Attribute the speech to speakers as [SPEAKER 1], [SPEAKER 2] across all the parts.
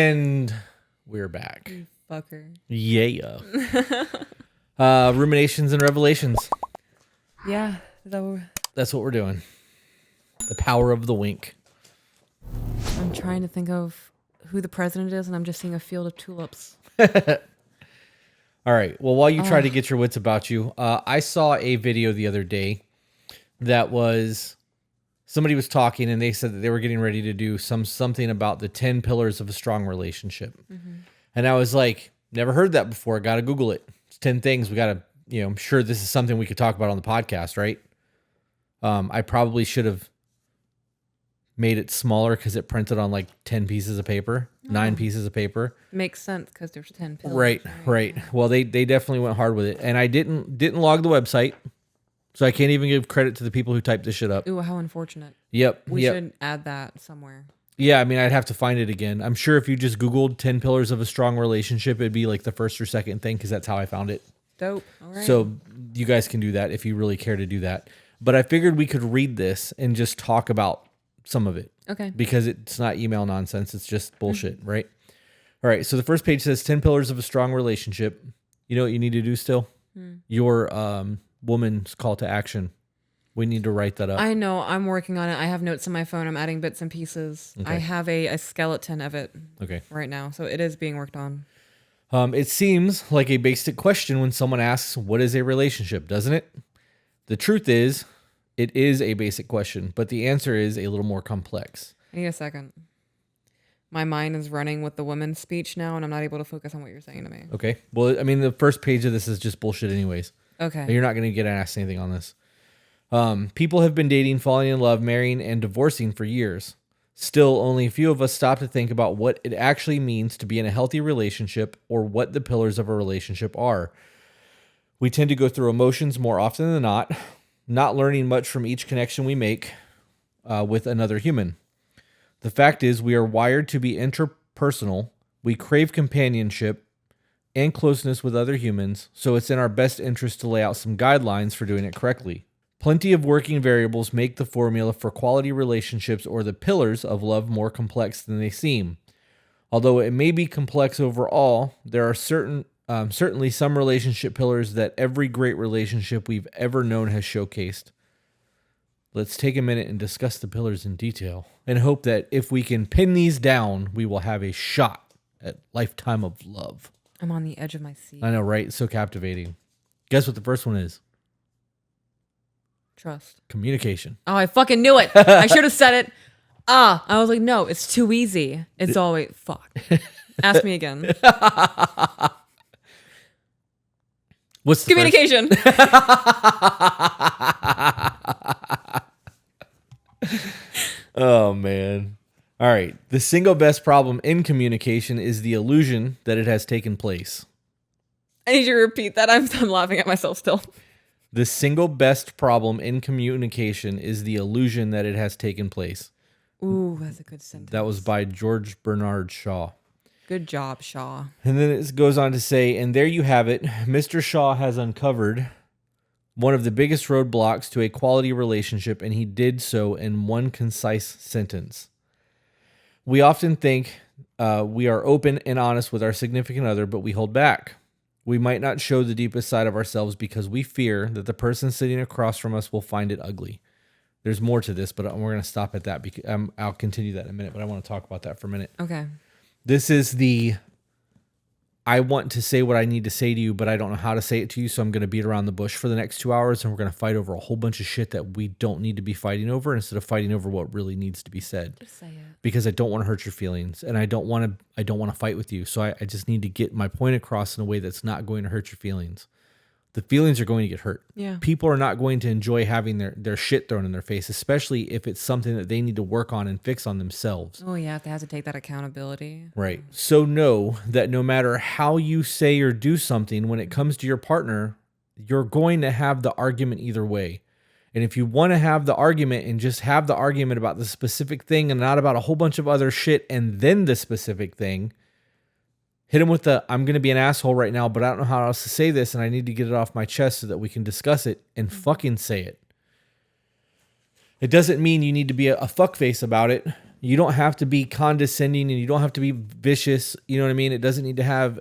[SPEAKER 1] And we're back.
[SPEAKER 2] You fucker.
[SPEAKER 1] Yeah. Ruminations and Revelations.
[SPEAKER 2] Yeah.
[SPEAKER 1] That's what we're doing. The power of the wink.
[SPEAKER 2] I'm trying to think of who the president is, and I'm just seeing a field of tulips.
[SPEAKER 1] All right. Well, while you try to get your wits about you, I saw a video the other day that was somebody was talking, and they said that they were getting ready to do something about the 10 pillars of a strong relationship. Mm-hmm. And I was like, never heard that before. Got to Google it. It's 10 things we got to, I'm sure this is something we could talk about on the podcast, right? I probably should have made it smaller because it printed on like 10 pieces of paper, 9 pieces of paper.
[SPEAKER 2] Makes sense because there's 10 pillars.
[SPEAKER 1] Right. Well, they definitely went hard with it. And I didn't log the website, so I can't even give credit to the people who typed this shit up.
[SPEAKER 2] Ooh, how unfortunate.
[SPEAKER 1] Yep.
[SPEAKER 2] We should add that somewhere.
[SPEAKER 1] Yeah, I mean, I'd have to find it again. I'm sure if you just Googled 10 pillars of a strong relationship, it'd be like the first or second thing because that's how I found it.
[SPEAKER 2] Dope. All right.
[SPEAKER 1] So you guys can do that if you really care to do that. But I figured we could read this and just talk about some of it. Okay. Because it's not email nonsense. It's just bullshit, right? All right. So the first page says 10 pillars of a strong relationship. You know what you need to do still? Your woman's call to action. We need to write that up.
[SPEAKER 2] I know. I'm working on it. I have notes on my phone. I'm adding bits and pieces. Okay. I have a skeleton of it right now. So it is being worked on.
[SPEAKER 1] It seems like a basic question when someone asks, what is a relationship, doesn't it? The truth is, it is a basic question, but the answer is a little more complex.
[SPEAKER 2] I need a second. My mind is running with the woman's speech now, and I'm not able to focus on what you're saying to me.
[SPEAKER 1] Okay. Well, I mean, the first page of this is just bullshit anyways.
[SPEAKER 2] Okay.
[SPEAKER 1] You're not going to get asked anything on this. People have been dating, falling in love, marrying, and divorcing for years. Still, only a few of us stop to think about what it actually means to be in a healthy relationship or what the pillars of a relationship are. We tend to go through emotions more often than not learning much from each connection we make with another human. The fact is, we are wired to be interpersonal. We crave companionship and closeness with other humans, so it's in our best interest to lay out some guidelines for doing it correctly. Plenty of working variables make the formula for quality relationships or the pillars of love more complex than they seem. Although it may be complex overall, there are certainly some relationship pillars that every great relationship we've ever known has showcased. Let's take a minute and discuss the pillars in detail and hope that if we can pin these down, we will have a shot at lifetime of love.
[SPEAKER 2] I'm on the edge of my seat.
[SPEAKER 1] I know, right? It's so captivating. Guess what the first one is?
[SPEAKER 2] Trust.
[SPEAKER 1] Communication.
[SPEAKER 2] Oh, I fucking knew it. I should have said it. I was like, no, it's too easy. It's always, fuck. Ask me again.
[SPEAKER 1] What's the
[SPEAKER 2] communication?
[SPEAKER 1] Oh, man. All right. The single best problem in communication is the illusion that it has taken place.
[SPEAKER 2] I need you to repeat that. I'm laughing at myself still.
[SPEAKER 1] The single best problem in communication is the illusion that it has taken place.
[SPEAKER 2] Ooh, that's a good sentence.
[SPEAKER 1] That was by George Bernard Shaw.
[SPEAKER 2] Good job, Shaw.
[SPEAKER 1] And then it goes on to say, and there you have it. Mr. Shaw has uncovered one of the biggest roadblocks to a quality relationship, and he did so in one concise sentence. We often think we are open and honest with our significant other, but we hold back. We might not show the deepest side of ourselves because we fear that the person sitting across from us will find it ugly. There's more to this, but we're going to stop at that. Because I'll continue that in a minute, but I want to talk about that for a minute.
[SPEAKER 2] Okay.
[SPEAKER 1] This is I want to say what I need to say to you, but I don't know how to say it to you, so I'm going to beat around the bush for the next 2 hours, and we're going to fight over a whole bunch of shit that we don't need to be fighting over instead of fighting over what really needs to be said.
[SPEAKER 2] Just say it.
[SPEAKER 1] Because I don't want to hurt your feelings, and I don't want to fight with you, so I just need to get my point across in a way that's not going to hurt your feelings. The feelings are going to get hurt.
[SPEAKER 2] Yeah.
[SPEAKER 1] People are not going to enjoy having their shit thrown in their face, especially if it's something that they need to work on and fix on themselves.
[SPEAKER 2] Oh, yeah, they have to take that accountability.
[SPEAKER 1] Right. So know that no matter how you say or do something, when it comes to your partner, you're going to have the argument either way. And if you want to have the argument and just have the argument about the specific thing and not about a whole bunch of other shit and then the specific thing, hit him with I'm going to be an asshole right now, but I don't know how else to say this, and I need to get it off my chest so that we can discuss it, and fucking say it. It doesn't mean you need to be a fuckface about it. You don't have to be condescending and you don't have to be vicious. You know what I mean? It doesn't need to have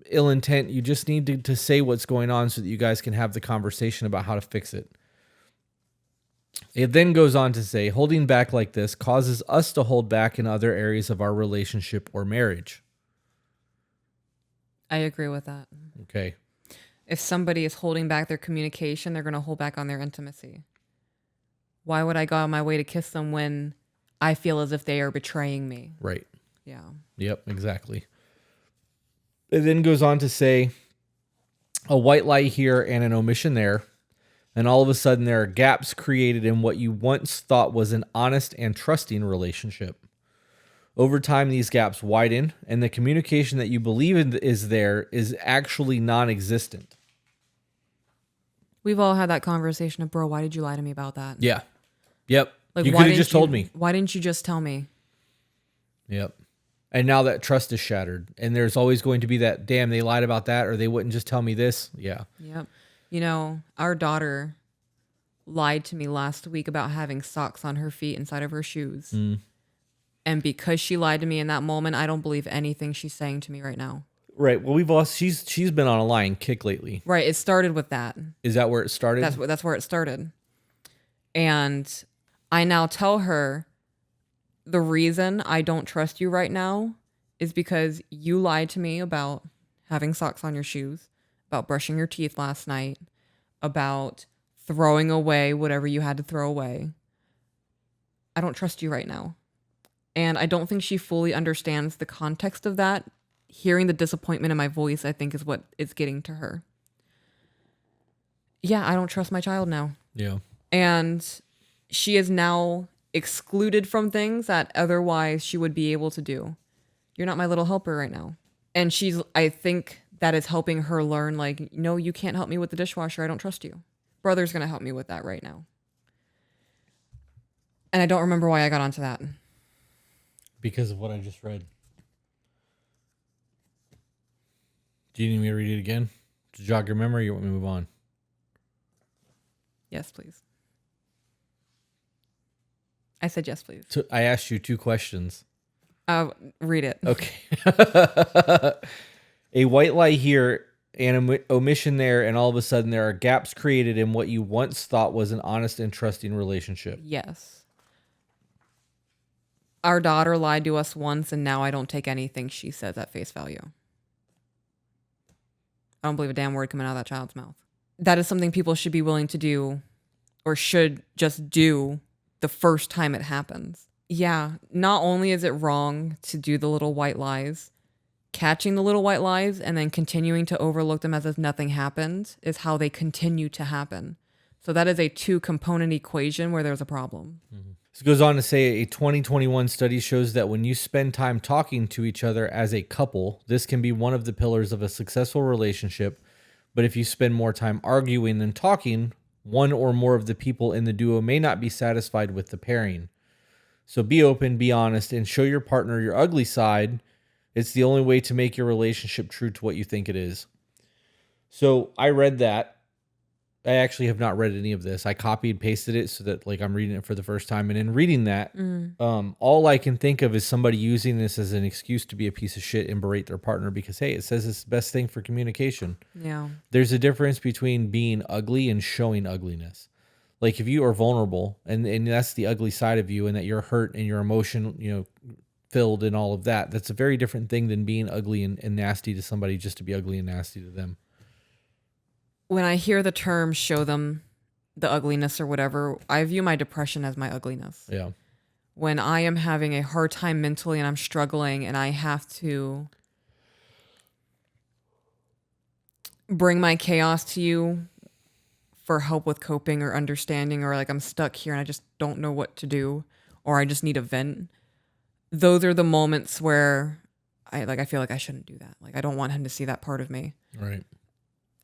[SPEAKER 1] ill intent. You just need to say what's going on so that you guys can have the conversation about how to fix it. It then goes on to say, holding back like this causes us to hold back in other areas of our relationship or marriage.
[SPEAKER 2] I agree with that.
[SPEAKER 1] Okay.
[SPEAKER 2] If somebody is holding back their communication, they're going to hold back on their intimacy. Why would I go out of my way to kiss them when I feel as if they are betraying me?
[SPEAKER 1] Right.
[SPEAKER 2] Yeah.
[SPEAKER 1] Yep, exactly. It then goes on to say, a white lie here and an omission there, and all of a sudden there are gaps created in what you once thought was an honest and trusting relationship. Over time, these gaps widen, and the communication that you believe is there is actually non-existent.
[SPEAKER 2] We've all had that conversation of, bro, why did you lie to me about that?
[SPEAKER 1] Yeah. Yep.
[SPEAKER 2] Like,
[SPEAKER 1] you could have just told me.
[SPEAKER 2] Why didn't you just tell me?
[SPEAKER 1] Yep. And now that trust is shattered. And there's always going to be that, damn, they lied about that, or they wouldn't just tell me this. Yeah.
[SPEAKER 2] Yep. You know, our daughter lied to me last week about having socks on her feet inside of her shoes. Mm. And because she lied to me in that moment, I don't believe anything she's saying to me right now.
[SPEAKER 1] Right. Well, she's been on a lying kick lately.
[SPEAKER 2] Right. It started with that.
[SPEAKER 1] Is that where it started?
[SPEAKER 2] That's where it started. And I now tell her the reason I don't trust you right now is because you lied to me about having socks on your shoes, about brushing your teeth last night, about throwing away whatever you had to throw away. I don't trust you right now. And I don't think she fully understands the context of that. Hearing the disappointment in my voice, I think, is what is getting to her. Yeah, I don't trust my child now.
[SPEAKER 1] Yeah. And
[SPEAKER 2] she is now excluded from things that otherwise she would be able to do. You're not my little helper right now. And I think that is helping her learn, like, no, you can't help me with the dishwasher. I don't trust you. Brother's going to help me with that right now. And I don't remember why I got onto that.
[SPEAKER 1] Because of what I just read. Do you need me to read it again to jog your memory, or you want me to move on?
[SPEAKER 2] Yes, please. I said yes, please.
[SPEAKER 1] So I asked you 2 questions.
[SPEAKER 2] Read it.
[SPEAKER 1] Okay. A white lie here and an omission there, and all of a sudden there are gaps created in what you once thought was an honest and trusting relationship.
[SPEAKER 2] Yes. Our daughter lied to us once, and now I don't take anything she says at face value. I don't believe a damn word coming out of that child's mouth. That is something people should be willing to do, or should just do the first time it happens. Yeah, not only is it wrong to do the little white lies, catching the little white lies and then continuing to overlook them as if nothing happened is how they continue to happen. So that is a 2-component equation where there's a problem.
[SPEAKER 1] Mm-hmm. This goes on to say a 2021 study shows that when you spend time talking to each other as a couple, this can be one of the pillars of a successful relationship. But if you spend more time arguing than talking, one or more of the people in the duo may not be satisfied with the pairing. So be open, be honest, and show your partner your ugly side. It's the only way to make your relationship true to what you think it is. So I read that. I actually have not read any of this. I copied and pasted it so that, like, I'm reading it for the first time. And in reading that, all I can think of is somebody using this as an excuse to be a piece of shit and berate their partner because, hey, it says it's the best thing for communication.
[SPEAKER 2] Yeah.
[SPEAKER 1] There's a difference between being ugly and showing ugliness. Like, if you are vulnerable and that's the ugly side of you and that you're hurt and your emotion, filled and all of that, that's a very different thing than being ugly and nasty to somebody just to be ugly and nasty to them.
[SPEAKER 2] When I hear the term show them the ugliness or whatever, I view my depression as my ugliness.
[SPEAKER 1] Yeah.
[SPEAKER 2] When I am having a hard time mentally and I'm struggling and I have to bring my chaos to you for help with coping or understanding, or like I'm stuck here and I just don't know what to do, or I just need a vent. Those are the moments where I feel like I shouldn't do that. Like, I don't want him to see that part of me.
[SPEAKER 1] Right.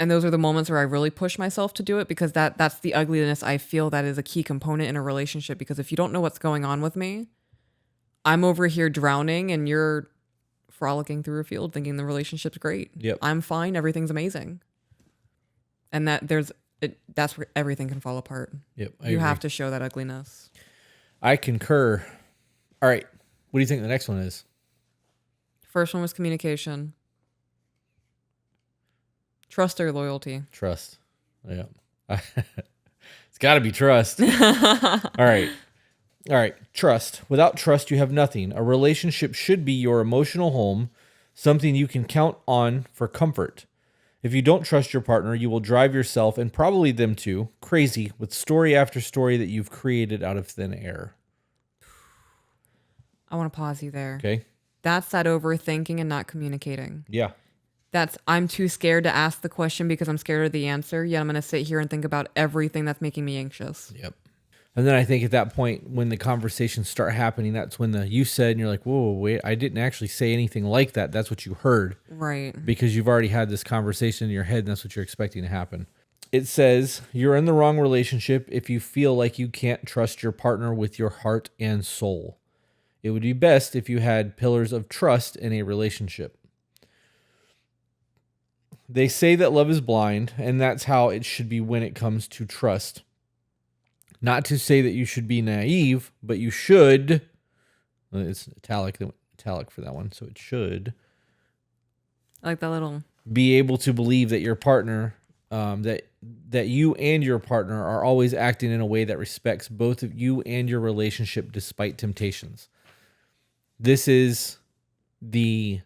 [SPEAKER 2] And those are the moments where I really push myself to do it, because that's the ugliness I feel that is a key component in a relationship. Because if you don't know what's going on with me, I'm over here drowning and you're frolicking through a field thinking the relationship's great.
[SPEAKER 1] Yep.
[SPEAKER 2] I'm fine. Everything's amazing. And that's where everything can fall apart.
[SPEAKER 1] Yep.
[SPEAKER 2] You have to show that ugliness.
[SPEAKER 1] I concur All right. What do you think the next one is?
[SPEAKER 2] First one was communication. Trust or loyalty.
[SPEAKER 1] Trust. Yeah. It's got to be trust. All right. All right. Trust. Without trust, you have nothing. A relationship should be your emotional home, something you can count on for comfort. If you don't trust your partner, you will drive yourself and probably them too crazy with story after story that you've created out of thin air.
[SPEAKER 2] I want to pause you there.
[SPEAKER 1] Okay.
[SPEAKER 2] That's that overthinking and not communicating.
[SPEAKER 1] Yeah.
[SPEAKER 2] That's I'm too scared to ask the question because I'm scared of the answer. Yet I'm going to sit here and think about everything that's making me anxious.
[SPEAKER 1] Yep. And then I think at that point, when the conversations start happening, that's when you said, and you're like, whoa, wait, I didn't actually say anything like that. That's what you heard.
[SPEAKER 2] Right.
[SPEAKER 1] Because you've already had this conversation in your head, and that's what you're expecting to happen. It says, you're in the wrong relationship if you feel like you can't trust your partner with your heart and soul. It would be best if you had pillars of trust in a relationship. They say that love is blind, and that's how it should be when it comes to trust. Not to say that you should be naive, but you should. It's italic for that one, so it should.
[SPEAKER 2] I like that little.
[SPEAKER 1] Be able to believe that your partner, that you and your partner are always acting in a way that respects both of you and your relationship despite temptations. This is we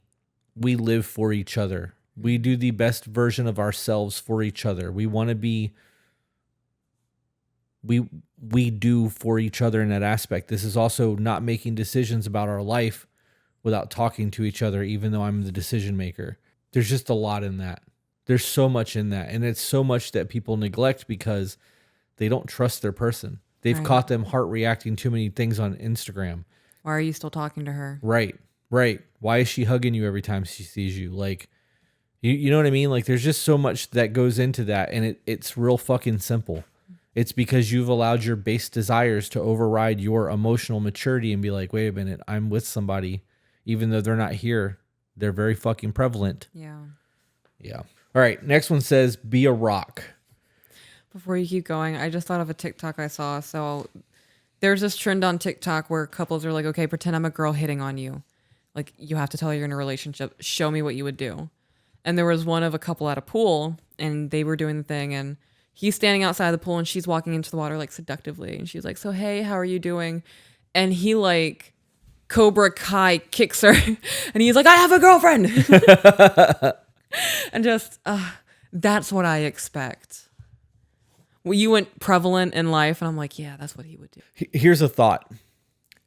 [SPEAKER 1] live for each other. We do the best version of ourselves for each other. We want to be, we do for each other in that aspect. This is also not making decisions about our life without talking to each other, even though I'm the decision maker. There's just a lot in that. There's so much in that. And it's so much that people neglect because they don't trust their person. They've caught them heart reacting too many things on Instagram.
[SPEAKER 2] Why are you still talking to her?
[SPEAKER 1] Right. Why is she hugging you every time she sees you? Like, you know what I mean? Like, there's just so much that goes into that, and it's real fucking simple. It's because you've allowed your base desires to override your emotional maturity and be like, wait a minute, I'm with somebody, even though they're not here. They're very fucking prevalent.
[SPEAKER 2] Yeah.
[SPEAKER 1] Yeah. All right. Next one says, be a rock.
[SPEAKER 2] Before you keep going, I just thought of a TikTok I saw. So there's this trend on TikTok where couples are like, okay, pretend I'm a girl hitting on you. Like, you have to tell her you're in a relationship. Show me what you would do. And there was one of a couple at a pool, and they were doing the thing, and he's standing outside the pool, and she's walking into the water, like, seductively. And she's like, so, hey, how are you doing? And he, like, Cobra Kai kicks her, and he's like, I have a girlfriend. And just, that's what I expect. Well, you went prevalent in life, and I'm like, yeah, that's what he would do.
[SPEAKER 1] Here's a thought.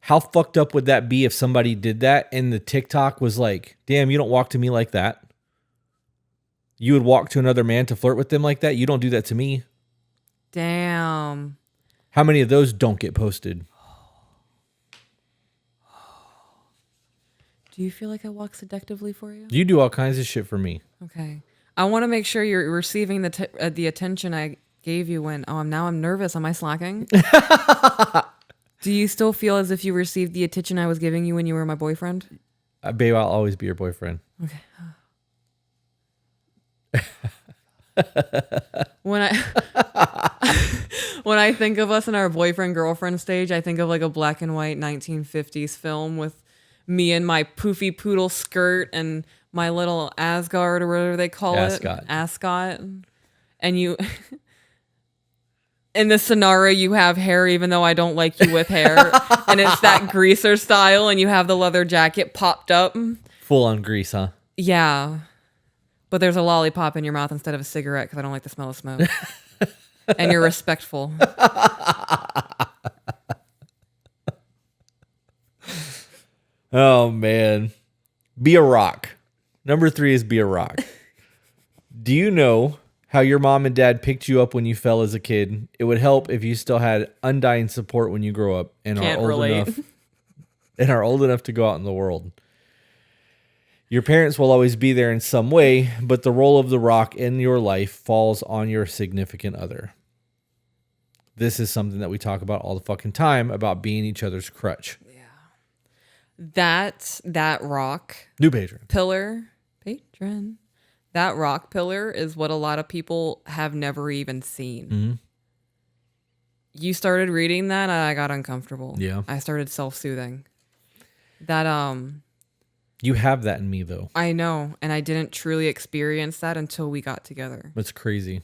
[SPEAKER 1] How fucked up would that be if somebody did that and the TikTok was like, damn, you don't walk to me like that? You would walk to another man to flirt with them like that? You don't do that to me.
[SPEAKER 2] Damn.
[SPEAKER 1] How many of those don't get posted?
[SPEAKER 2] Do you feel like I walk seductively for you?
[SPEAKER 1] You do all kinds of shit for me.
[SPEAKER 2] Okay. I want to make sure you're receiving the attention I gave you when, now I'm nervous. Am I slacking? Do you still feel as if you received the attention I was giving you when you were my boyfriend?
[SPEAKER 1] Babe, I'll always be your boyfriend.
[SPEAKER 2] Okay. When I think of us in our boyfriend girlfriend stage, I think of like a black and white 1950s film with me in my poofy poodle skirt and my little Asgard or whatever they call it. Ascot. And you in this scenario you have hair even though I don't like you with hair. And it's that greaser style and you have the leather jacket popped up.
[SPEAKER 1] Full on grease, huh?
[SPEAKER 2] Yeah. But there's a lollipop in your mouth instead of a cigarette because I don't like the smell of smoke. And you're respectful.
[SPEAKER 1] Oh, man. Be a rock. Number 3 is be a rock. Do you know how your mom and dad picked you up when you fell as a kid? It would help if you still had undying support when you grow up and
[SPEAKER 2] Can't relate.
[SPEAKER 1] Are old enough to go out in the world. Your parents will always be there in some way, but the role of the rock in your life falls on your significant other. This is something that we talk about all the fucking time about being each other's crutch.
[SPEAKER 2] Yeah. That rock
[SPEAKER 1] New patron.
[SPEAKER 2] Patron. That rock pillar is what a lot of people have never even seen.
[SPEAKER 1] Mm-hmm.
[SPEAKER 2] You started reading that, and I got uncomfortable.
[SPEAKER 1] Yeah.
[SPEAKER 2] I started self-soothing. That
[SPEAKER 1] You have that in me, though.
[SPEAKER 2] I know, and I didn't truly experience that until we got together.
[SPEAKER 1] That's crazy.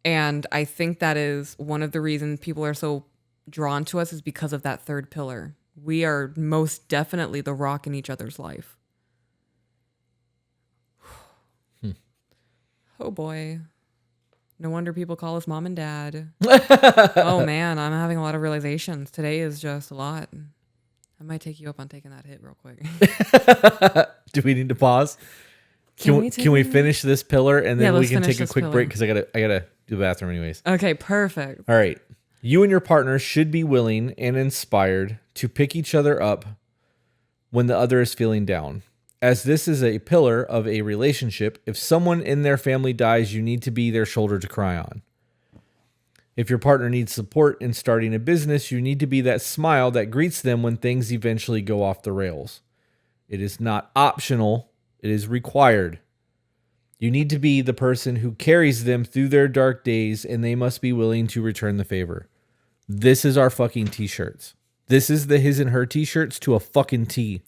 [SPEAKER 2] And I think that is one of the reasons people are so drawn to us is because of that third pillar. We are most definitely the rock in each other's life. Oh boy. No wonder people call us mom and dad. Oh man, I'm having a lot of realizations. Today is just a lot. I might take you up on taking that hit real quick.
[SPEAKER 1] Do we need to pause? Can we finish this pillar and then we can take a quick break because I gotta do the bathroom anyways.
[SPEAKER 2] Okay, perfect.
[SPEAKER 1] All right. You and your partner should be willing and inspired to pick each other up when the other is feeling down. As this is a pillar of a relationship, if someone in their family dies, you need to be their shoulder to cry on. If your partner needs support in starting a business, you need to be that smile that greets them when things eventually go off the rails. It is not optional, it is required. You need to be the person who carries them through their dark days, and they must be willing to return the favor. This is our fucking t-shirts. This is the his and her t-shirts to a fucking T.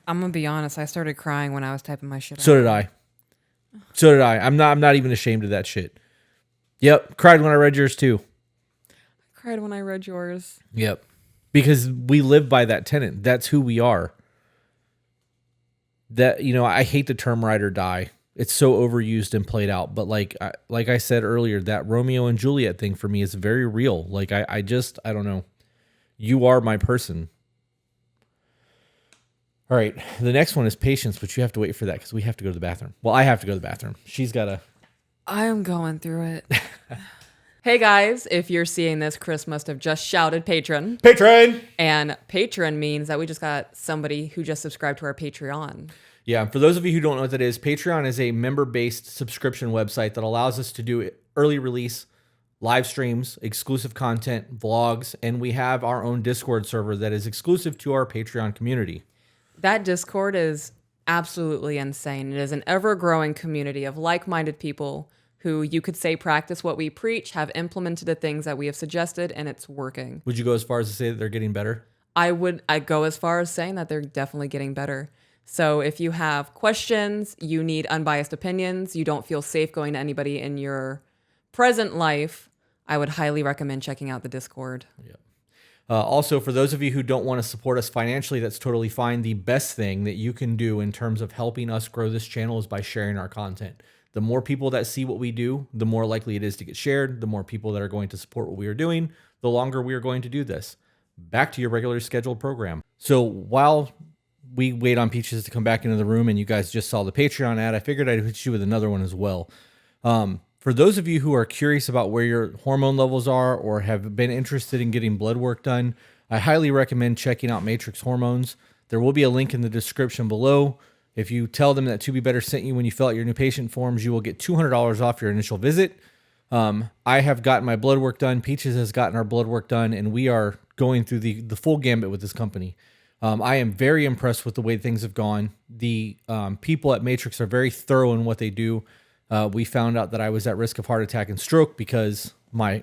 [SPEAKER 2] I'm gonna be honest, I started crying when I was typing my shit out.
[SPEAKER 1] So did I. I'm not even ashamed of that shit. Yep. Cried when I read yours too.
[SPEAKER 2] I cried when I read yours.
[SPEAKER 1] Yep. Because we live by that tenet. That's who we are. That, I hate the term ride or die. It's so overused and played out. But like I said earlier, that Romeo and Juliet thing for me is very real. Like I don't know. You are my person. All right. The next one is patience, but you have to wait for that because we have to go to the bathroom. Well, I have to go to the bathroom. She's got to.
[SPEAKER 2] I am going through it. Hey guys, if you're seeing this, Chris must have just shouted patron.
[SPEAKER 1] Patron!
[SPEAKER 2] And patron means that we just got somebody who just subscribed to our Patreon.
[SPEAKER 1] Yeah, for those of you who don't know what that is, Patreon is a member-based subscription website that allows us to do early release, live streams, exclusive content, vlogs, and we have our own Discord server that is exclusive to our Patreon community.
[SPEAKER 2] That Discord is absolutely insane. It is an ever-growing community of like-minded people who you could say practice what we preach, have implemented the things that we have suggested, and it's working.
[SPEAKER 1] Would you go as far as to say that they're getting better?
[SPEAKER 2] I'd go as far as saying that they're definitely getting better. So if you have questions, you need unbiased opinions, you don't feel safe going to anybody in your present life, I would highly recommend checking out the Discord.
[SPEAKER 1] Yeah. Also, for those of you who don't want to support us financially, that's totally fine. The best thing that you can do in terms of helping us grow this channel is by sharing our content. The more people that see what we do, the more likely it is to get shared, the more people that are going to support what we are doing, the longer we are going to do this. Back to your regular scheduled program. So while we wait on Peaches to come back into the room and you guys just saw the Patreon ad, I figured I'd hit you with another one as well. For those of you who are curious about where your hormone levels are or have been interested in getting blood work done, I highly recommend checking out Matrix Hormones. There will be a link in the description below. If you tell them that To Be Better sent you when you fill out your new patient forms, you will get $200 off your initial visit. I have gotten my blood work done. Peaches has gotten our blood work done, and we are going through the full gambit with this company. I am very impressed with the way things have gone. The people at Matrix are very thorough in what they do. We found out that I was at risk of heart attack and stroke because my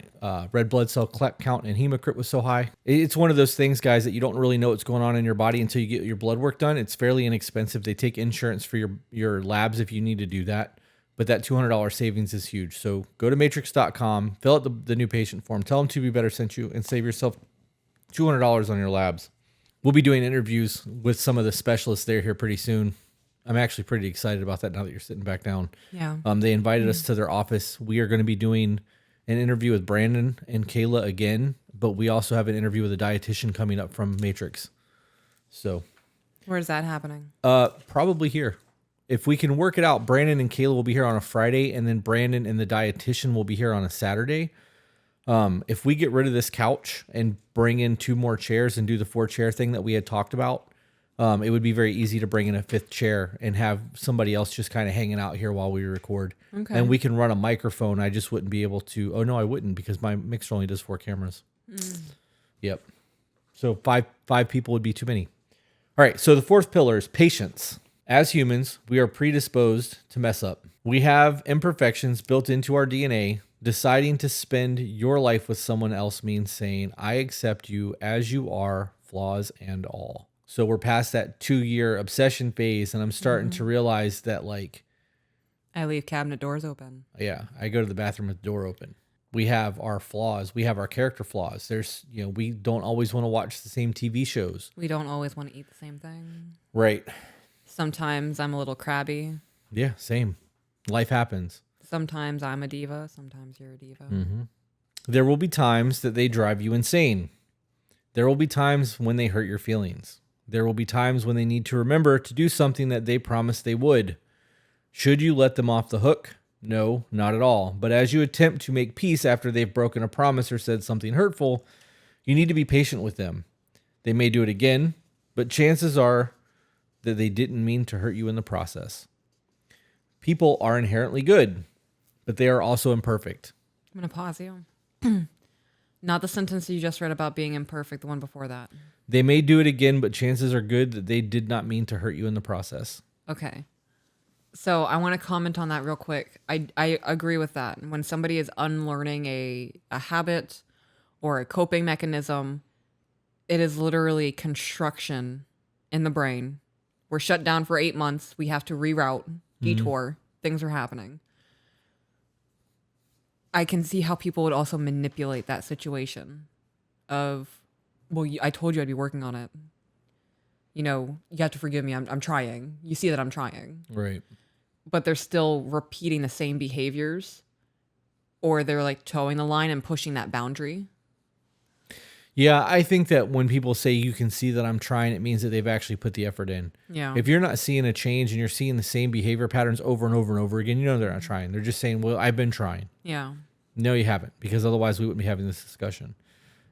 [SPEAKER 1] red blood cell count and hematocrit was so high. It's one of those things, guys, that you don't really know what's going on in your body until you get your blood work done. It's fairly inexpensive. They take insurance for your labs if you need to do that. But that $200 savings is huge. So go to matrix.com, fill out the new patient form, tell them To Be Better sent you, and save yourself $200 on your labs. We'll be doing interviews with some of the specialists there here pretty soon. I'm actually pretty excited about that now that you're sitting back down.
[SPEAKER 2] Yeah.
[SPEAKER 1] They invited us to their office. We are going to be doing an interview with Brandon and Kayla again, but we also have an interview with a dietitian coming up from Matrix. So,
[SPEAKER 2] where's that happening?
[SPEAKER 1] Probably here. If we can work it out, Brandon and Kayla will be here on a Friday, and then Brandon and the dietitian will be here on a Saturday. If we get rid of this couch and bring in 2 more chairs and do the 4-chair thing that we had talked about, it would be very easy to bring in a 5th chair and have somebody else just kind of hanging out here while we record.
[SPEAKER 2] Okay.
[SPEAKER 1] And we can run a microphone. I just wouldn't be able to. Oh, no, I wouldn't because my mixer only does 4 cameras. Yep. So five people would be too many. All right. So the 4th pillar is patience. As humans, we are predisposed to mess up. We have imperfections built into our DNA. Deciding to spend your life with someone else means saying, I accept you as you are, flaws and all. So we're past that 2-year obsession phase, and I'm starting to realize that, like,
[SPEAKER 2] I leave cabinet doors open.
[SPEAKER 1] yeah, I go to the bathroom with the door open. We have our flaws. We have our character flaws. There's, we don't always want to watch the same TV shows.
[SPEAKER 2] We don't always want to eat the same thing.
[SPEAKER 1] Right.
[SPEAKER 2] Sometimes I'm a little crabby.
[SPEAKER 1] Yeah, same. Life happens.
[SPEAKER 2] Sometimes I'm a diva. Sometimes you're a diva.
[SPEAKER 1] There will be times that they drive you insane. There will be times when they hurt your feelings. There will be times when they need to remember to do something that they promised they would. Should you let them off the hook? No, not at all. But as you attempt to make peace after they've broken a promise or said something hurtful, you need to be patient with them. They may do it again, but chances are that they didn't mean to hurt you in the process. People are inherently good, but they are also imperfect.
[SPEAKER 2] I'm going to pause you. Not the sentence you just read about being imperfect, the one before that.
[SPEAKER 1] They may do it again, but chances are good that they did not mean to hurt you in the process.
[SPEAKER 2] Okay. So I want to comment on that real quick. I agree with that. When somebody is unlearning a habit or a coping mechanism, it is literally construction in the brain. We're shut down for 8 months. We have to reroute, detour. Things are happening. I can see how people would also manipulate that situation of, well, I told you I'd be working on it. You have to forgive me. I'm trying. You see that I'm trying.
[SPEAKER 1] Right.
[SPEAKER 2] But they're still repeating the same behaviors, or they're like towing the line and pushing that boundary.
[SPEAKER 1] Yeah, I think that when people say you can see that I'm trying, it means that they've actually put the effort in.
[SPEAKER 2] Yeah.
[SPEAKER 1] If you're not seeing a change and you're seeing the same behavior patterns over and over and over again, they're not trying. They're just saying, well, I've been trying.
[SPEAKER 2] Yeah.
[SPEAKER 1] No, you haven't, because otherwise we wouldn't be having this discussion.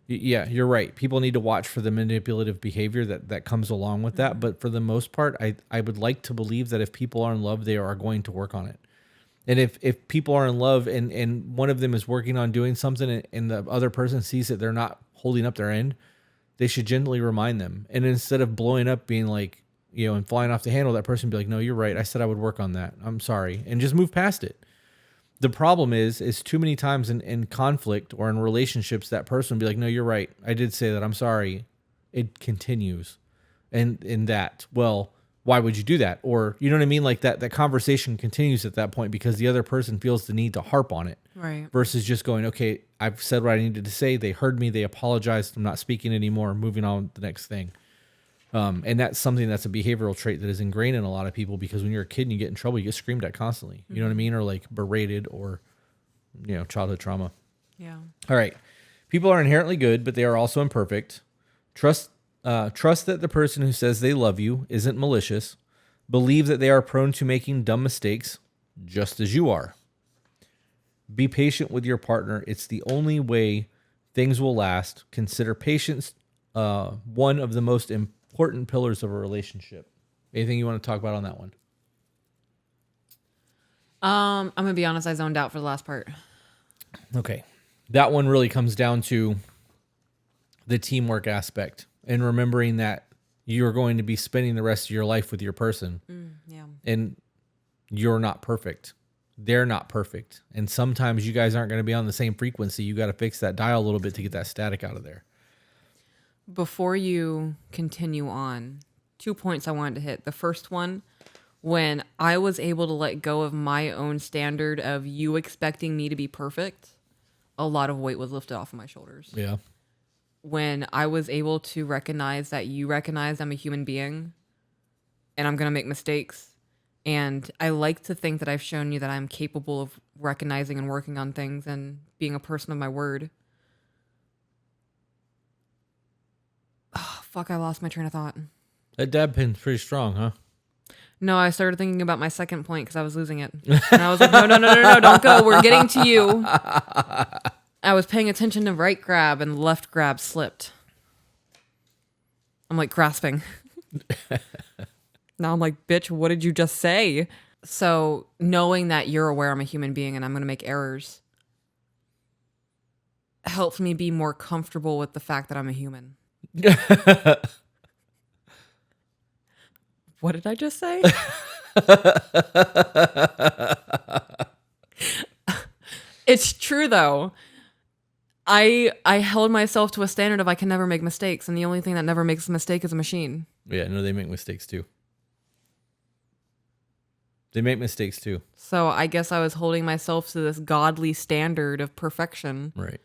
[SPEAKER 1] Yeah, you're right. People need to watch for the manipulative behavior that comes along with that. But for the most part, I would like to believe that if people are in love, they are going to work on it. And if people are in love and one of them is working on doing something and the other person sees that they're not holding up their end, they should gently remind them. And instead of blowing up, being like, and flying off the handle, that person be like, no, you're right. I said I would work on that. I'm sorry. And just move past it. The problem is too many times in conflict or in relationships, that person will be like, no, you're right. I did say that. I'm sorry. It continues. And in that, well, why would you do that? Or, you know what I mean? Like that conversation continues at that point because the other person feels the need to harp on it.
[SPEAKER 2] Right.
[SPEAKER 1] Versus just going, okay, I've said what I needed to say. They heard me. They apologized. I'm not speaking anymore. Moving on to the next thing. And that's something that's a behavioral trait that is ingrained in a lot of people because when you're a kid and you get in trouble, you get screamed at constantly. You know what I mean? Or like berated or, childhood trauma.
[SPEAKER 2] Yeah.
[SPEAKER 1] All right. People are inherently good, but they are also imperfect. Trust that the person who says they love you isn't malicious. Believe that they are prone to making dumb mistakes, just as you are. Be patient with your partner. It's the only way things will last. Consider patience one of the most important pillars of a relationship. Anything you want to talk about on that one?
[SPEAKER 2] I'm going to be honest. I zoned out for the last part.
[SPEAKER 1] Okay. That one really comes down to the teamwork aspect and remembering that you're going to be spending the rest of your life with your person.
[SPEAKER 2] Yeah.
[SPEAKER 1] And you're not perfect. They're not perfect. And sometimes you guys aren't going to be on the same frequency. You got to fix that dial a little bit to get that static out of there.
[SPEAKER 2] Before you continue on, 2 points I wanted to hit. The first one, when I was able to let go of my own standard of you expecting me to be perfect, a lot of weight was lifted off of my shoulders.
[SPEAKER 1] Yeah.
[SPEAKER 2] When I was able to recognize that you recognize I'm a human being and I'm going to make mistakes. And I like to think that I've shown you that I'm capable of recognizing and working on things and being a person of my word. Oh, fuck, I lost my train of thought.
[SPEAKER 1] That dab pin's pretty strong, huh?
[SPEAKER 2] No, I started thinking about my second point because I was losing it. And I was like, no, don't go. We're getting to you. I was paying attention to right grab and left grab slipped. I'm like grasping. Now I'm like, bitch, what did you just say? So knowing that you're aware I'm a human being and I'm going to make errors helps me be more comfortable with the fact that I'm a human. What did I just say? It's true, though. I held myself to a standard of I can never make mistakes, and the only thing that never makes a mistake is a machine.
[SPEAKER 1] Yeah, no, they make mistakes too. They make mistakes too.
[SPEAKER 2] So I guess I was holding myself to this godly standard of perfection.
[SPEAKER 1] Right.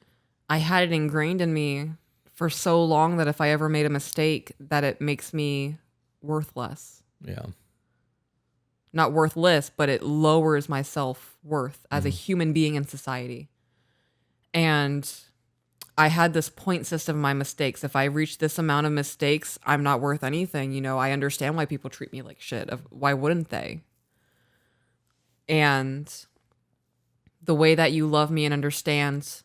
[SPEAKER 2] I had it ingrained in me for so long that if I ever made a mistake, that it makes me worthless.
[SPEAKER 1] Yeah.
[SPEAKER 2] Not worthless, but it lowers my self-worth as a human being in society. And I had this point system of my mistakes. If I reach this amount of mistakes, I'm not worth anything. You know, I understand why people treat me like shit. Why wouldn't they? And the way that you love me and understand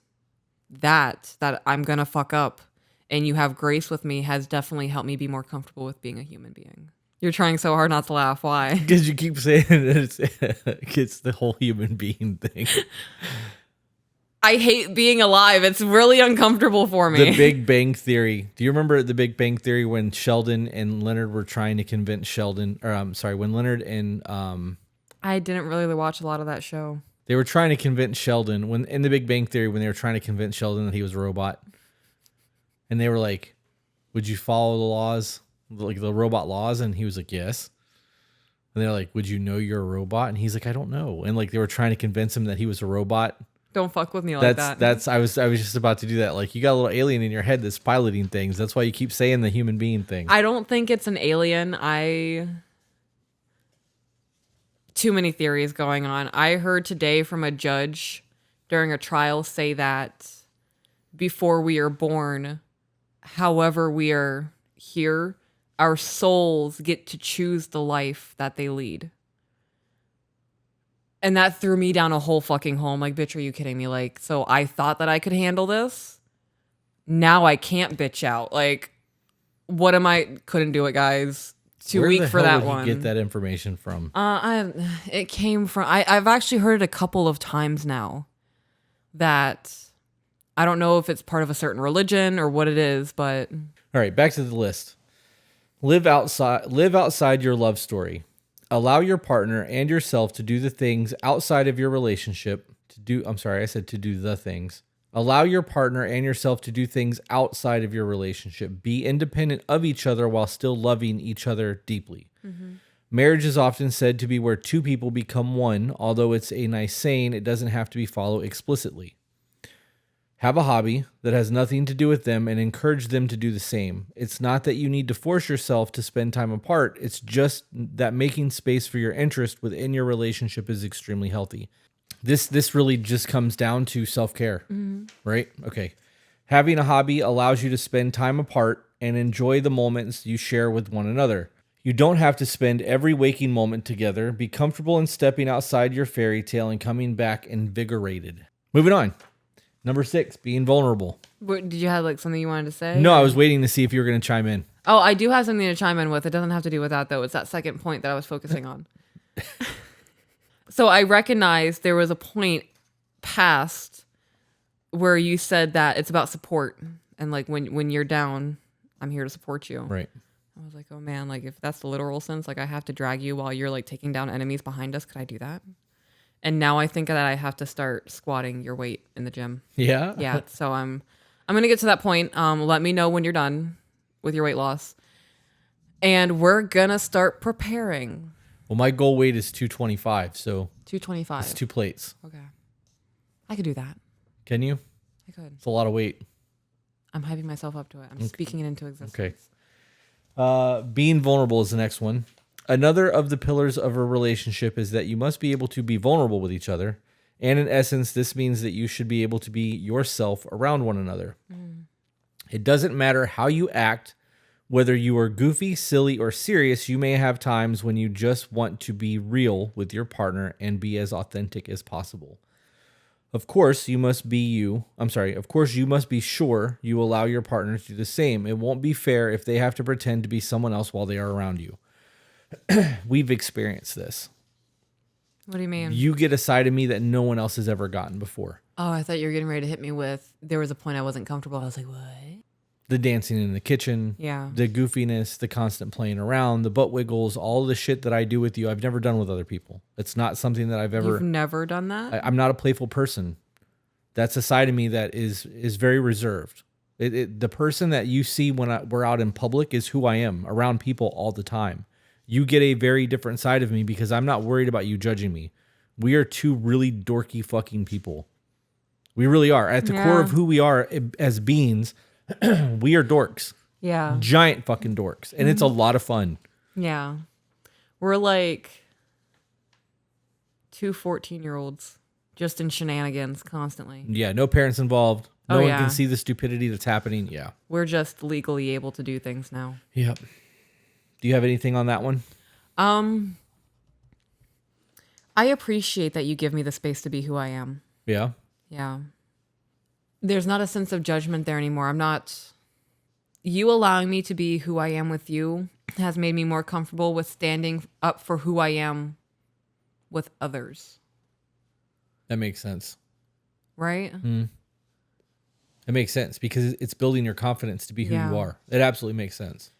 [SPEAKER 2] that I'm going to fuck up and you have grace with me has definitely helped me be more comfortable with being a human being. You're trying so hard not to laugh. Why?
[SPEAKER 1] Because you keep saying it's the whole human being thing.
[SPEAKER 2] I hate being alive. It's really uncomfortable for me.
[SPEAKER 1] The Big Bang Theory. Do you remember the Big Bang Theory when Sheldon and Leonard were trying to convince Sheldon, or I'm sorry, when Leonard and
[SPEAKER 2] I didn't really watch a lot of that show.
[SPEAKER 1] they were trying to convince Sheldon when in the Big Bang Theory when they were trying to convince Sheldon that he was a robot, and they were like, "Would you follow the laws, like the robot laws?" And he was like, "Yes." And they're like, "Would you know you're a robot?" And he's like, "I don't know." And like they were trying to convince him that he was a robot.
[SPEAKER 2] Don't fuck with me like that.
[SPEAKER 1] That's I was just about to do that. Like you got a little alien in your head that's piloting things. That's why you keep saying the human being thing.
[SPEAKER 2] I don't think it's an alien. Too many theories going on. I heard today from a judge during a trial say that before we are born, however we are here, our souls get to choose the life that they lead. And that threw me down a whole fucking hole. I'm like, bitch, are you kidding me? Like, so I thought that I could handle this. Now I can't bitch out. Like, what am I? Couldn't do it, guys. Too
[SPEAKER 1] Where
[SPEAKER 2] weak
[SPEAKER 1] the
[SPEAKER 2] for
[SPEAKER 1] hell
[SPEAKER 2] that
[SPEAKER 1] would
[SPEAKER 2] one.
[SPEAKER 1] you get that information from?
[SPEAKER 2] It came from. I've actually heard it a couple of times now. That I don't know if it's part of a certain religion or what it is, but
[SPEAKER 1] All right, back to the list. Live outside your love story. Allow your partner and yourself to do the things outside of your relationship. To do the things. Allow your partner and yourself to do things outside of your relationship. Be independent of each other while still loving each other deeply. Marriage is often said to be where two people become one. Although it's a nice saying, it doesn't have to be followed explicitly. Have a hobby that has nothing to do with them and encourage them to do the same. It's not that you need to force yourself to spend time apart. It's just that making space for your interest within your relationship is extremely healthy. This really just comes down to self-care, right? Okay. Having a hobby allows you to spend time apart and enjoy the moments you share with one another. You don't have to spend every waking moment together. Be comfortable in stepping outside your fairy tale and coming back invigorated. Moving on. Number 6, being vulnerable.
[SPEAKER 2] did you have like something you wanted to say?
[SPEAKER 1] No, I was waiting to see if you were going to chime in.
[SPEAKER 2] Oh, I do have something to chime in with. It doesn't have to do with that though. It's that second point that I was focusing on. So I recognized there was a point past where you said that it's about support and like when you're down, I'm here to support you.
[SPEAKER 1] Right.
[SPEAKER 2] I was like, oh man, like if that's the literal sense, like I have to drag you while you're like taking down enemies behind us. Could I do that? And now I think that I have to start squatting your weight in the gym.
[SPEAKER 1] Yeah.
[SPEAKER 2] Yeah. So I'm gonna get to that point. Let me know when you're done with your weight loss, and we're gonna start preparing.
[SPEAKER 1] Well, my goal weight is 225, so
[SPEAKER 2] 225.
[SPEAKER 1] it's 2 plates.
[SPEAKER 2] Okay. I could do that.
[SPEAKER 1] Can you?
[SPEAKER 2] I could.
[SPEAKER 1] It's a lot of weight.
[SPEAKER 2] I'm hyping myself up to it. I'm speaking it into existence.
[SPEAKER 1] Okay. Being vulnerable is the next one. Another of the pillars of a relationship is that you must be able to be vulnerable with each other. And in essence, this means that you should be able to be yourself around one another. It doesn't matter how you act, whether you are goofy, silly, or serious, you may have times when you just want to be real with your partner and be as authentic as possible. Of course, you must be sure you allow your partner to do the same. It won't be fair if they have to pretend to be someone else while they are around you. We've experienced this.
[SPEAKER 2] What do you mean?
[SPEAKER 1] You get a side of me that no one else has ever gotten before.
[SPEAKER 2] Oh, I thought you were getting ready to hit me with, there was a point I wasn't comfortable. I was like, what?
[SPEAKER 1] The dancing in the kitchen,
[SPEAKER 2] Yeah.
[SPEAKER 1] the goofiness, the constant playing around, the butt wiggles, all the shit that I do with you, I've never done with other people. It's not something that I've ever...
[SPEAKER 2] You've never done that?
[SPEAKER 1] I'm not a playful person. That's a side of me that is very reserved. The person that you see when we're out in public is who I am around people all the time. You get a very different side of me because I'm not worried about you judging me. We are two really dorky fucking people. We really are. At the core of who we are as beings, we are dorks.
[SPEAKER 2] Yeah.
[SPEAKER 1] Giant fucking dorks. And it's a lot of fun.
[SPEAKER 2] Yeah. We're like 2 14-year-olds just in shenanigans constantly.
[SPEAKER 1] Yeah, no parents involved. No
[SPEAKER 2] Oh,
[SPEAKER 1] one
[SPEAKER 2] yeah.
[SPEAKER 1] can see the stupidity that's happening. Yeah.
[SPEAKER 2] We're just legally able to do things now.
[SPEAKER 1] Yep. Do you have anything on that one?
[SPEAKER 2] I appreciate that you give me the space to be who I am.
[SPEAKER 1] Yeah.
[SPEAKER 2] Yeah. There's not a sense of judgment there anymore. You allowing me to be who I am with you has made me more comfortable with standing up for who I am with others.
[SPEAKER 1] That makes sense.
[SPEAKER 2] Right?
[SPEAKER 1] It makes sense because it's building your confidence to be who you are. It absolutely makes sense.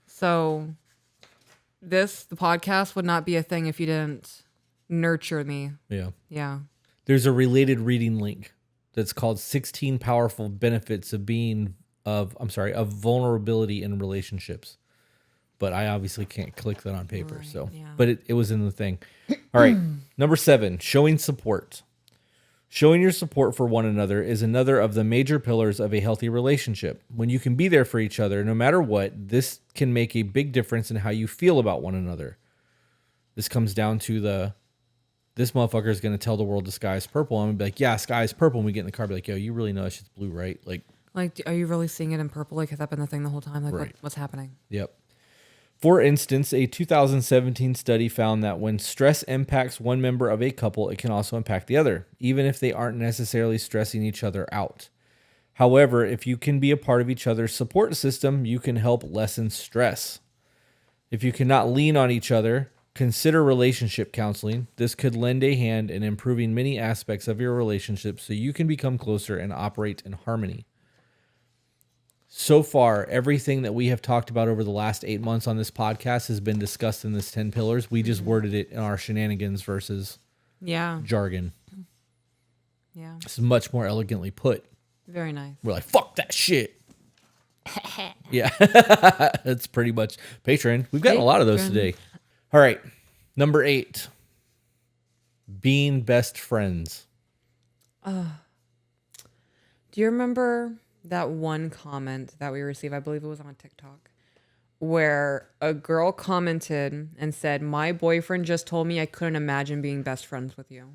[SPEAKER 2] So the podcast would not be a thing if you didn't nurture me.
[SPEAKER 1] Yeah.
[SPEAKER 2] Yeah.
[SPEAKER 1] There's a related reading link that's called 16 Powerful Benefits of Vulnerability in Relationships. But I obviously can't click that on paper.
[SPEAKER 2] Yeah.
[SPEAKER 1] But it was in the thing. All right. Number 7, showing support. Showing your support for one another is another of the major pillars of a healthy relationship. When you can be there for each other, no matter what, this can make a big difference in how you feel about one another. This comes down to this motherfucker is going to tell the world the sky is purple. I'm going to be like, yeah, sky is purple. And we get in the car, be like, yo, you really know that shit's blue, right? Like,
[SPEAKER 2] are you really seeing it in purple? Like, has that been the thing the whole time? Like,
[SPEAKER 1] right.
[SPEAKER 2] what's happening?
[SPEAKER 1] Yep. For instance, a 2017 study found that when stress impacts one member of a couple, it can also impact the other, even if they aren't necessarily stressing each other out. However, if you can be a part of each other's support system, you can help lessen stress. If you cannot lean on each other, consider relationship counseling. This could lend a hand in improving many aspects of your relationship so you can become closer and operate in harmony. So far, everything that we have talked about over the last 8 months on this podcast has been discussed in this 10 pillars. We just worded it in our shenanigans versus jargon.
[SPEAKER 2] Yeah.
[SPEAKER 1] This is much more elegantly put.
[SPEAKER 2] Very nice.
[SPEAKER 1] We're like, fuck that shit. Yeah. That's pretty much Patreon. We've gotten a lot of those today. All right. Number 8. Being best friends.
[SPEAKER 2] Do you remember that one comment that we received? I believe it was on TikTok, where a girl commented and said, "My boyfriend just told me I couldn't imagine being best friends with you."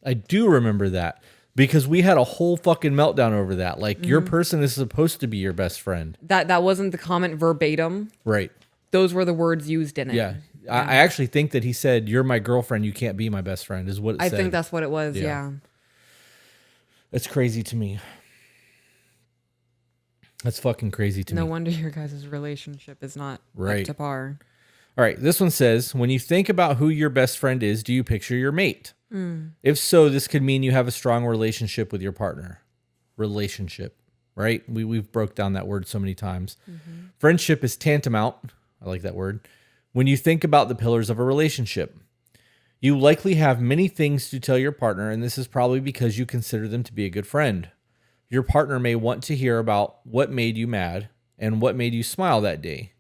[SPEAKER 1] I do remember that because we had a whole fucking meltdown over that. Like, your person is supposed to be your best friend.
[SPEAKER 2] That wasn't the comment verbatim.
[SPEAKER 1] Right.
[SPEAKER 2] Those were the words used in it.
[SPEAKER 1] Yeah. I actually think that he said, "You're my girlfriend. You can't be my best friend," is what it said.
[SPEAKER 2] I think that's what it was. Yeah.
[SPEAKER 1] That's crazy to me. That's fucking crazy to me.
[SPEAKER 2] No wonder your guys' relationship is not up to par.
[SPEAKER 1] All right. This one says, when you think about who your best friend is, do you picture your mate? If so, this could mean you have a strong relationship with your partner. Relationship, right? We've broke down that word so many times. Friendship is tantamount. I like that word. When you think about the pillars of a relationship, you likely have many things to tell your partner, and this is probably because you consider them to be a good friend. Your partner may want to hear about what made you mad and what made you smile that day.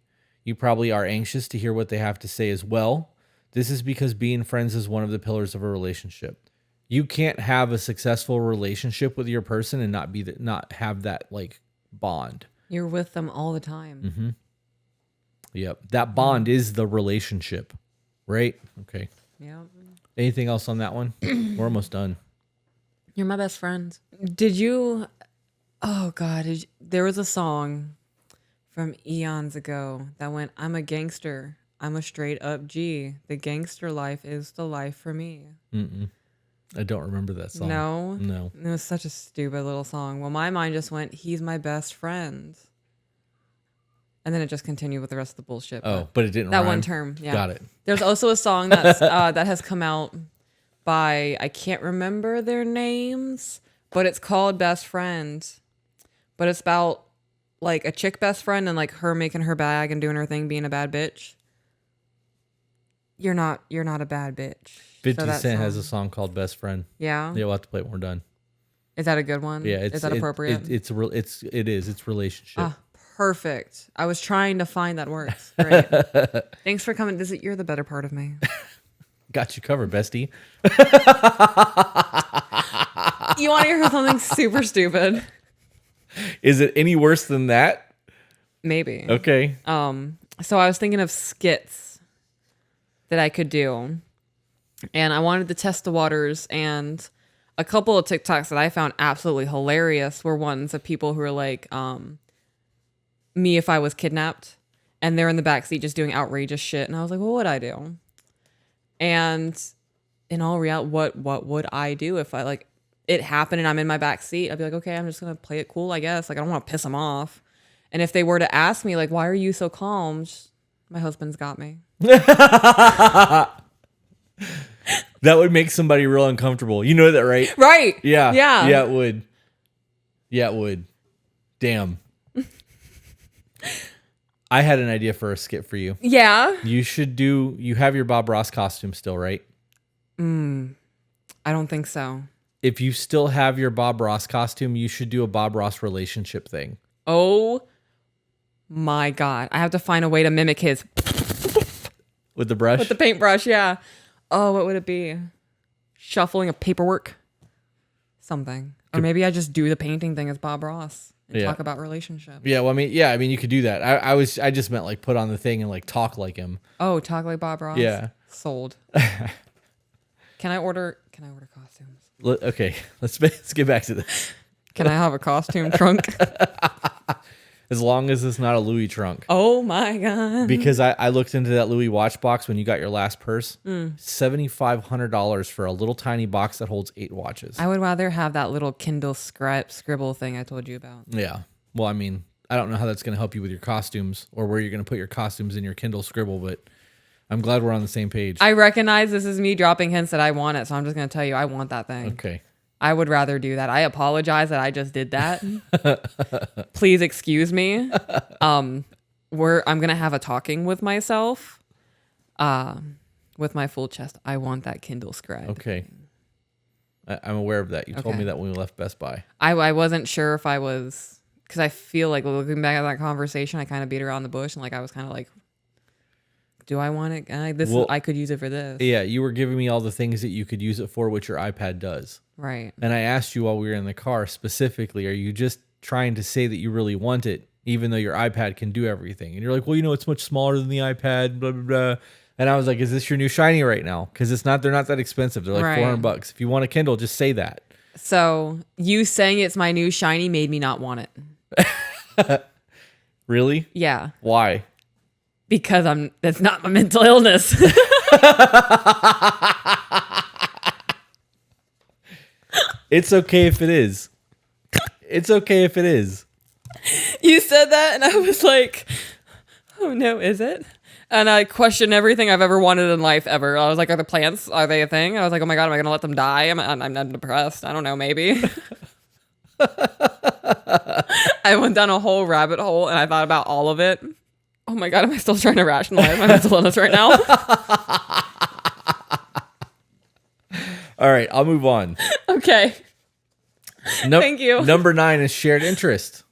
[SPEAKER 1] You probably are anxious to hear what they have to say as well. This is because being friends is one of the pillars of a relationship. You can't have a successful relationship with your person and not have that like bond.
[SPEAKER 2] You're with them all the time.
[SPEAKER 1] Yep. That bond is the relationship, right? Okay.
[SPEAKER 2] Yeah.
[SPEAKER 1] Anything else on that one? We're almost done.
[SPEAKER 2] You're my best friend. Did you? Oh God! There was a song from eons ago that went, "I'm a gangster. I'm a straight up G. The gangster life is the life for me."
[SPEAKER 1] I don't remember that song. No.
[SPEAKER 2] It was such a stupid little song. Well, my mind just went, "He's my best friend," and then it just continued with the rest of the bullshit.
[SPEAKER 1] Oh, but it didn't.
[SPEAKER 2] That
[SPEAKER 1] rhyme.
[SPEAKER 2] one term. Yeah.
[SPEAKER 1] Got it.
[SPEAKER 2] There's also a song that's that has come out by, I can't remember their names, but it's called Best Friend. But it's about like a chick best friend and like her making her bag and doing her thing, being a bad bitch. You're not a bad bitch.
[SPEAKER 1] 50 Cent has a song called Best Friend.
[SPEAKER 2] Yeah.
[SPEAKER 1] Yeah, we'll have to play it when we're done.
[SPEAKER 2] Is that a good one?
[SPEAKER 1] Yeah,
[SPEAKER 2] Is that appropriate?
[SPEAKER 1] It's relationship.
[SPEAKER 2] Ah, perfect. I was trying to find that works. Great. Thanks for coming. You're the better part of me.
[SPEAKER 1] Got you covered, bestie.
[SPEAKER 2] You want to hear something super stupid?
[SPEAKER 1] Is it any worse than that?
[SPEAKER 2] Maybe.
[SPEAKER 1] Okay.
[SPEAKER 2] So I was thinking of skits that I could do, and I wanted to test the waters. And a couple of TikToks that I found absolutely hilarious were ones of people who are like, me if I was kidnapped, and they're in the backseat just doing outrageous shit. And I was like, what would I do? And in all reality, what would I do if I like it happened and I'm in my back seat? I'd be like, okay, I'm just gonna play it cool, I guess. Like I don't want to piss them off. And if they were to ask me like, why are you so calm? Just, my husband's got me.
[SPEAKER 1] That would make somebody real uncomfortable. You know that, right?
[SPEAKER 2] Right.
[SPEAKER 1] Yeah.
[SPEAKER 2] Yeah.
[SPEAKER 1] Yeah, it would. Yeah, it would. Damn. I had an idea for a skit for you.
[SPEAKER 2] Yeah.
[SPEAKER 1] You have your Bob Ross costume still, right?
[SPEAKER 2] I don't think so.
[SPEAKER 1] If you still have your Bob Ross costume, you should do a Bob Ross relationship thing.
[SPEAKER 2] Oh my God. I have to find a way to mimic his
[SPEAKER 1] With the brush?
[SPEAKER 2] with the paintbrush. Yeah. Oh, what would it be? Shuffling of paperwork? Something. Or maybe I just do the painting thing as Bob Ross and talk about relationships.
[SPEAKER 1] Yeah, well, I mean, you could do that. I just meant like put on the thing and like talk like him.
[SPEAKER 2] Oh, talk like Bob Ross?
[SPEAKER 1] Yeah.
[SPEAKER 2] Sold. Can I order costumes?
[SPEAKER 1] Okay, let's get back to this.
[SPEAKER 2] Can I have a costume trunk?
[SPEAKER 1] As long as it's not a Louis trunk.
[SPEAKER 2] Oh my God.
[SPEAKER 1] Because I looked into that Louis watch box when you got your last purse. $7,500 for a little tiny box that holds 8 watches.
[SPEAKER 2] I would rather have that little Kindle scribble thing I told you about.
[SPEAKER 1] Yeah. Well, I mean, I don't know how that's going to help you with your costumes or where you're going to put your costumes in your Kindle scribble, but I'm glad we're on the same page.
[SPEAKER 2] I recognize this is me dropping hints that I want it, so I'm just going to tell you I want that thing.
[SPEAKER 1] Okay.
[SPEAKER 2] I would rather do that. I apologize that I just did that. Please excuse me. I'm going to have a talking with myself with my full chest. I want that Kindle scribe.
[SPEAKER 1] Okay. I'm aware of that. You told me that when we left Best Buy.
[SPEAKER 2] I wasn't sure if I was, because I feel like looking back at that conversation, I kind of beat around the bush and like I was kind of like, do I want it? I could use it for this.
[SPEAKER 1] Yeah, you were giving me all the things that you could use it for, which your iPad does.
[SPEAKER 2] Right.
[SPEAKER 1] And I asked you while we were in the car specifically, are you just trying to say that you really want it, even though your iPad can do everything? And you're like, well, it's much smaller than the iPad, blah, blah, blah. And I was like, is this your new shiny right now? Because they're not that expensive. They're like $400. If you want a Kindle, just say that.
[SPEAKER 2] So you saying it's my new shiny made me not want
[SPEAKER 1] it. Really?
[SPEAKER 2] Yeah.
[SPEAKER 1] Why?
[SPEAKER 2] Because that's not my mental illness.
[SPEAKER 1] It's okay if it is. It's okay if it is.
[SPEAKER 2] You said that and I was like, oh no, is it? And I questioned everything I've ever wanted in life ever. I was like, are the plants, are they a thing? I was like, oh my God, am I going to let them die? I'm depressed. I don't know, maybe. I went down a whole rabbit hole and I thought about all of it. Oh my God, am I still trying to rationalize my mental illness right now?
[SPEAKER 1] All right, I'll move on.
[SPEAKER 2] Okay. Thank you.
[SPEAKER 1] Number 9 is shared interest.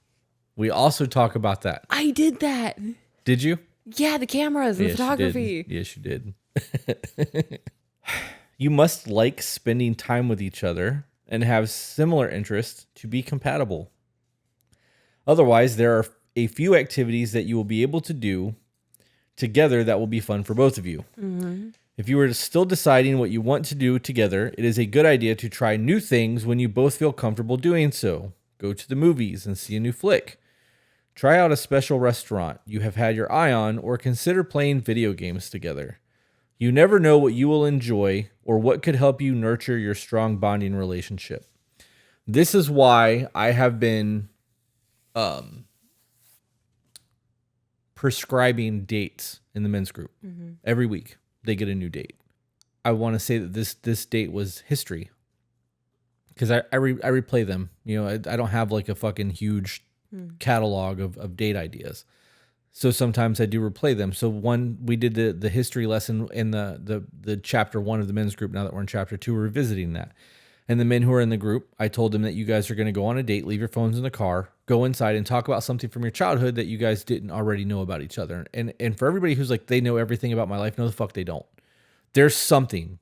[SPEAKER 1] We also talk about that.
[SPEAKER 2] I did that.
[SPEAKER 1] Did you?
[SPEAKER 2] Yeah, the cameras and photography.
[SPEAKER 1] Yes, you did. You must like spending time with each other and have similar interests to be compatible. Otherwise, there are a few activities that you will be able to do together that will be fun for both of you. Mm-hmm. If you are still deciding what you want to do together, it is a good idea to try new things when you both feel comfortable doing so. Go to the movies and see a new flick. Try out a special restaurant you have had your eye on, or consider playing video games together. You never know what you will enjoy or what could help you nurture your strong bonding relationship. This is why I have been prescribing dates in the men's group. Mm-hmm. Every week they get a new date. I want to say that this date was history, because I replay them. I don't have like a fucking huge catalog of date ideas, so sometimes I do replay them. So we did the history lesson in the chapter 1 of the men's group. Now that we're in chapter 2, we're revisiting that. And the men who are in the group, I told them that you guys are going to go on a date, leave your phones in the car, go inside and talk about something from your childhood that you guys didn't already know about each other. And for everybody who's like, they know everything about my life, no, the fuck they don't. There's something,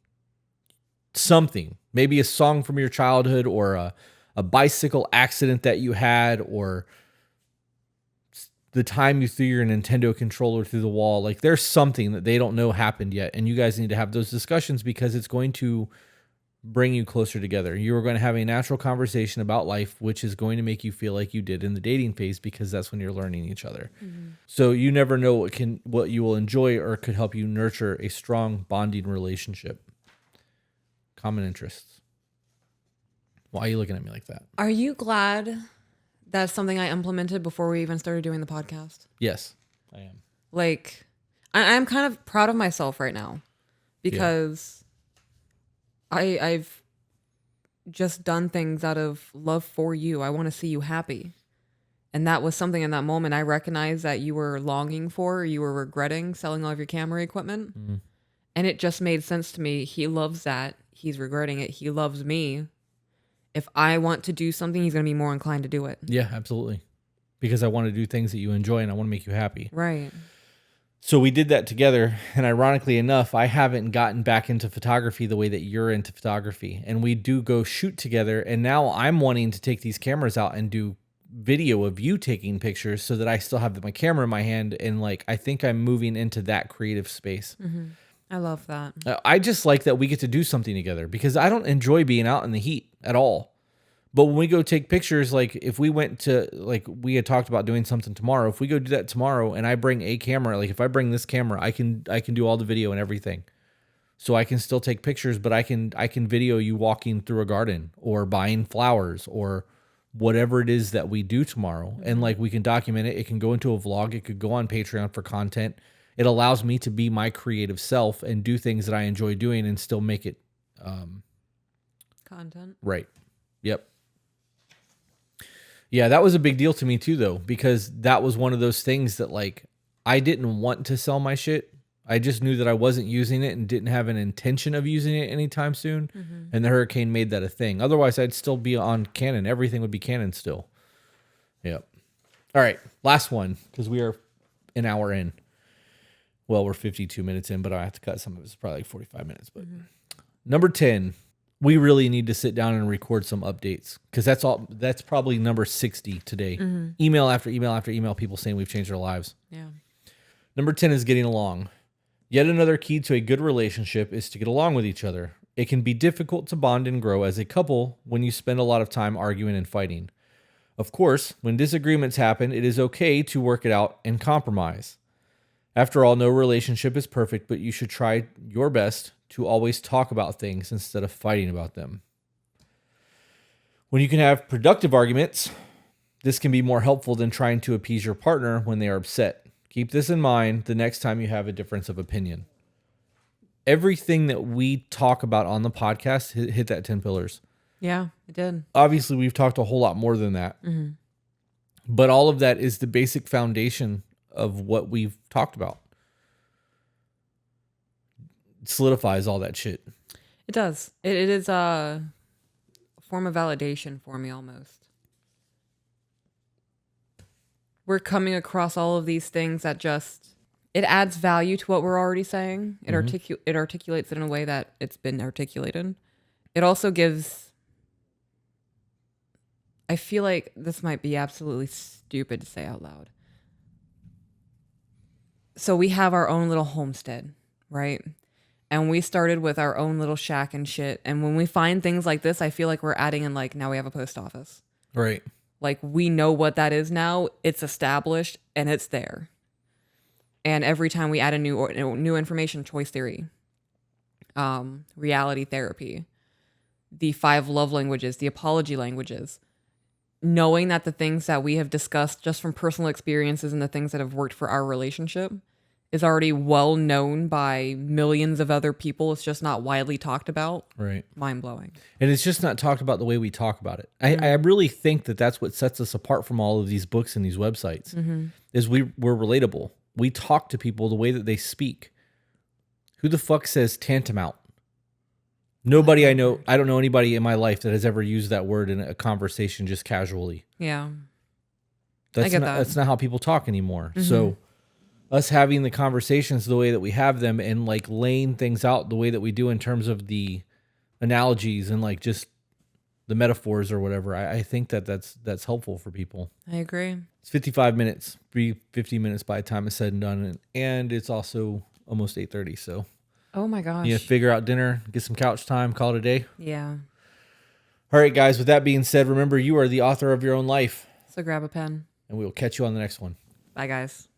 [SPEAKER 1] maybe a song from your childhood or a bicycle accident that you had or the time you threw your Nintendo controller through the wall. Like there's something that they don't know happened yet. And you guys need to have those discussions because it's going to bring you closer together. You are going to have a natural conversation about life, which is going to make you feel like you did in the dating phase because that's when you're learning each other. Mm-hmm. So you never know what you will enjoy or could help you nurture a strong bonding relationship. Common interests. Why are you looking at me like that?
[SPEAKER 2] Are you glad that's something I implemented before we even started doing the podcast?
[SPEAKER 1] Yes, I am.
[SPEAKER 2] Like, I'm kind of proud of myself right now because I've just done things out of love for you. I want to see you happy. And that was something in that moment I recognized that you were longing for, you were regretting selling all of your camera equipment. Mm-hmm. And it just made sense to me. He loves that. He's regretting it. He loves me. If I want to do something, he's going to be more inclined to do it.
[SPEAKER 1] Yeah, absolutely. Because I want to do things that you enjoy and I want to make you happy.
[SPEAKER 2] Right.
[SPEAKER 1] So we did that together. And ironically enough, I haven't gotten back into photography the way that you're into photography. And we do go shoot together. And now I'm wanting to take these cameras out and do video of you taking pictures so that I still have my camera in my hand. And like, I think I'm moving into that creative space.
[SPEAKER 2] Mm-hmm. I love that.
[SPEAKER 1] I just like that we get to do something together because I don't enjoy being out in the heat at all. But when we go take pictures, like if we went to, like we had talked about doing something tomorrow, if we go do that tomorrow and I bring a camera, like if I bring this camera, I can do all the video and everything. So I can still take pictures, but I can video you walking through a garden or buying flowers or whatever it is that we do tomorrow. Mm-hmm. And like we can document it. It can go into a vlog. It could go on Patreon for content. It allows me to be my creative self and do things that I enjoy doing and still make it
[SPEAKER 2] content.
[SPEAKER 1] Right. Yep. Yeah, that was a big deal to me too, though, because that was one of those things that like I didn't want to sell my shit. I just knew that I wasn't using it and didn't have an intention of using it anytime soon. Mm-hmm. And the hurricane made that a thing. Otherwise, I'd still be on Canon. Everything would be Canon still. Yep. All right, last one, because we are an hour in. Well, we're 52 minutes in, but I have to cut some of it. It's probably like 45 minutes. But Number 10. We really need to sit down and record some updates because that's probably number 60 today. Mm-hmm. Email after email after email, people saying we've changed our lives.
[SPEAKER 2] Yeah.
[SPEAKER 1] Number 10 is getting along. Yet another key to a good relationship is to get along with each other. It can be difficult to bond and grow as a couple when you spend a lot of time arguing and fighting. Of course, when disagreements happen, it is okay to work it out and compromise. After all, no relationship is perfect, but you should try your best to always talk about things instead of fighting about them. When you can have productive arguments, this can be more helpful than trying to appease your partner when they are upset. Keep this in mind the next time you have a difference of opinion. Everything that we talk about on the podcast hit that 10 pillars.
[SPEAKER 2] Yeah, it did.
[SPEAKER 1] Obviously, we've talked a whole lot more than that. Mm-hmm. But all of that is the basic foundation of what we've talked about. It solidifies all that shit.
[SPEAKER 2] It does. It is a form of validation for me almost. We're coming across all of these things that just, it adds value to what we're already saying. It it articulates it in a way that it's been articulated. It also gives, I feel like this might be absolutely stupid to say out loud. So we have our own little homestead, right? And we started with our own little shack and shit. And when we find things like this, I feel like we're adding in like, now we have a post office.
[SPEAKER 1] Right.
[SPEAKER 2] Like we know what that is now. It's established and it's there. And every time we add a new information, choice theory, reality therapy, the 5 love languages, the apology languages, knowing that the things that we have discussed just from personal experiences and the things that have worked for our relationship is already well known by millions of other people. It's just not widely talked about. Right. Mind blowing.
[SPEAKER 1] And it's just not talked about the way we talk about it. I really think that that's what sets us apart from all of these books and these websites is we're relatable. We talk to people the way that they speak. Who the fuck says tantamount? Nobody I know, I don't know anybody in my life that has ever used that word in a conversation just casually.
[SPEAKER 2] Yeah.
[SPEAKER 1] That's
[SPEAKER 2] get
[SPEAKER 1] not
[SPEAKER 2] that.
[SPEAKER 1] that's not how people talk anymore. So us having the conversations the way that we have them and like laying things out the way that we do in terms of the analogies and like just the metaphors or whatever, I think that's helpful for people.
[SPEAKER 2] I agree.
[SPEAKER 1] It's 55 minutes, be 50 minutes by the time it's said and done, and it's also almost 8:30. So
[SPEAKER 2] Oh my gosh.
[SPEAKER 1] you figure out dinner, get some couch time, call it a day.
[SPEAKER 2] Yeah.
[SPEAKER 1] All right, guys. With that being said, remember you are the author of your own life,
[SPEAKER 2] So grab a pen.
[SPEAKER 1] and we will catch you on the next one.
[SPEAKER 2] Bye, guys.